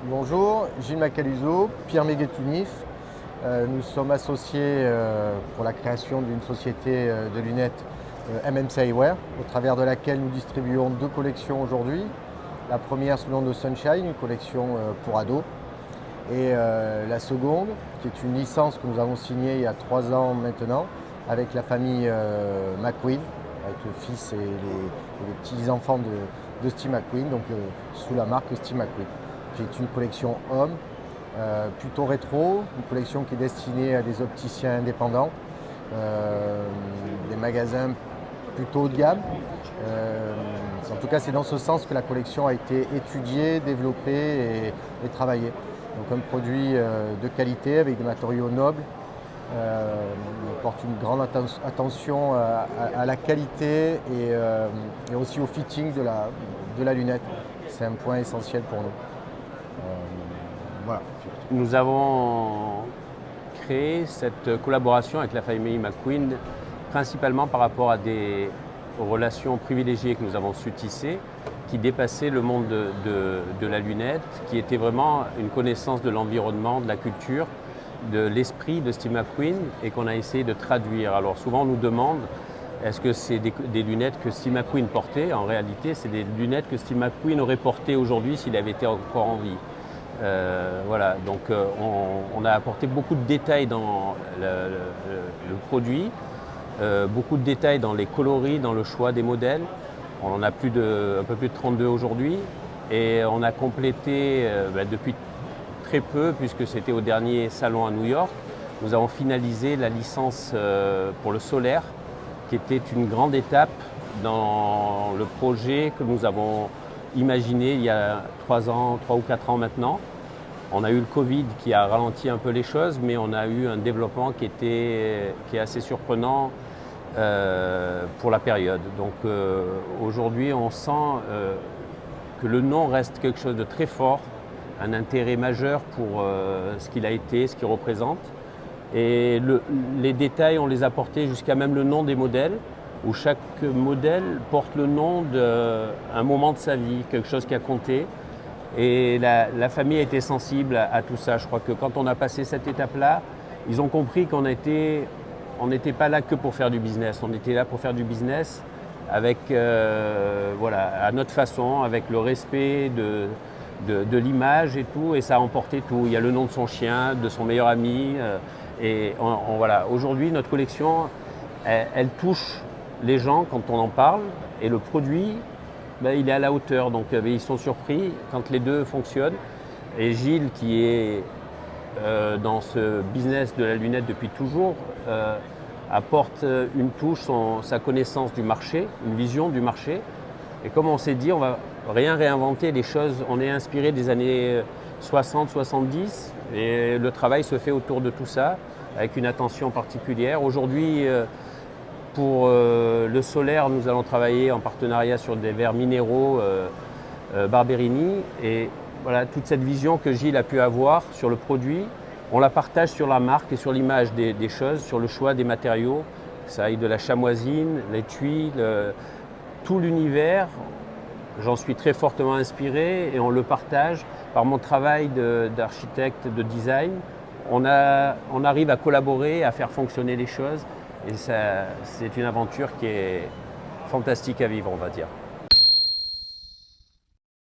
Bonjour, Gilles Macaluso, Pierre Méguetounif. Nous sommes associés pour la création d'une société de lunettes MMC Eyewear, au travers de laquelle nous distribuons deux collections aujourd'hui. La première sous le nom de Sunshine, une collection pour ados. Et la seconde, qui est une licence que nous avons signée il y a 3 ans maintenant, avec la famille McQueen, avec le fils et les petits-enfants de Steve McQueen, donc sous la marque Steve McQueen. C'est une collection homme, plutôt rétro, une collection qui est destinée à des opticiens indépendants, des magasins plutôt haut de gamme. En tout cas, c'est dans ce sens que la collection a été étudiée, développée et travaillée. Donc un produit de qualité avec des matériaux nobles. On porte une grande attention à la qualité et aussi au fitting de la lunette. C'est un point essentiel pour nous. Voilà. Nous avons créé cette collaboration avec la famille McQueen principalement par rapport aux relations privilégiées que nous avons su tisser, qui dépassaient le monde de la lunette, qui était vraiment une connaissance de l'environnement, de la culture, de l'esprit de Steve McQueen et qu'on a essayé de traduire. Alors souvent on nous demande est-ce que c'est des lunettes que Steve McQueen portait? En réalité, c'est des lunettes que Steve McQueen aurait portées aujourd'hui s'il avait été encore en vie. Voilà, donc on a apporté beaucoup de détails dans le produit, beaucoup de détails dans les coloris, dans le choix des modèles. On en a un peu plus de 32 aujourd'hui et on a complété depuis très peu, puisque c'était au dernier salon à New York. Nous avons finalisé la licence pour le solaire, qui était une grande étape dans le projet que nous avons imaginé il y a 3 ou 4 ans maintenant. On a eu le Covid qui a ralenti un peu les choses, mais on a eu un développement qui est assez surprenant pour la période. Donc aujourd'hui, on sent que le nom reste quelque chose de très fort, un intérêt majeur pour ce qu'il a été, ce qu'il représente. Et les détails, on les a portés jusqu'à même le nom des modèles, où chaque modèle porte le nom d'un moment de sa vie, quelque chose qui a compté. Et la famille a été sensible à tout ça. Je crois que quand on a passé cette étape-là, ils ont compris qu'on n'était pas là que pour faire du business. On était là pour faire du business avec, à notre façon, avec le respect de l'image et tout. Et ça a emporté tout. Il y a le nom de son chien, de son meilleur ami. Voilà. Aujourd'hui, notre collection, elle touche les gens quand on en parle. Et le produit, il est à la hauteur, donc ils sont surpris quand les deux fonctionnent. Et Gilles, qui est dans ce business de la lunette depuis toujours, apporte une touche, sa connaissance du marché, une vision du marché. Et comme on s'est dit, on va rien réinventer, les choses, on est inspiré des années 60-70 et le travail se fait autour de tout ça avec une attention particulière. Aujourd'hui, pour le solaire, nous allons travailler en partenariat sur des verres minéraux Barberini. Et voilà, toute cette vision que Gilles a pu avoir sur le produit, on la partage sur la marque et sur l'image des choses, sur le choix des matériaux. Ça aille de la chamoisine, les tuiles, tout l'univers. J'en suis très fortement inspiré et on le partage par mon travail d'architecte, de design. On arrive à collaborer, à faire fonctionner les choses. Et c'est une aventure qui est fantastique à vivre, on va dire.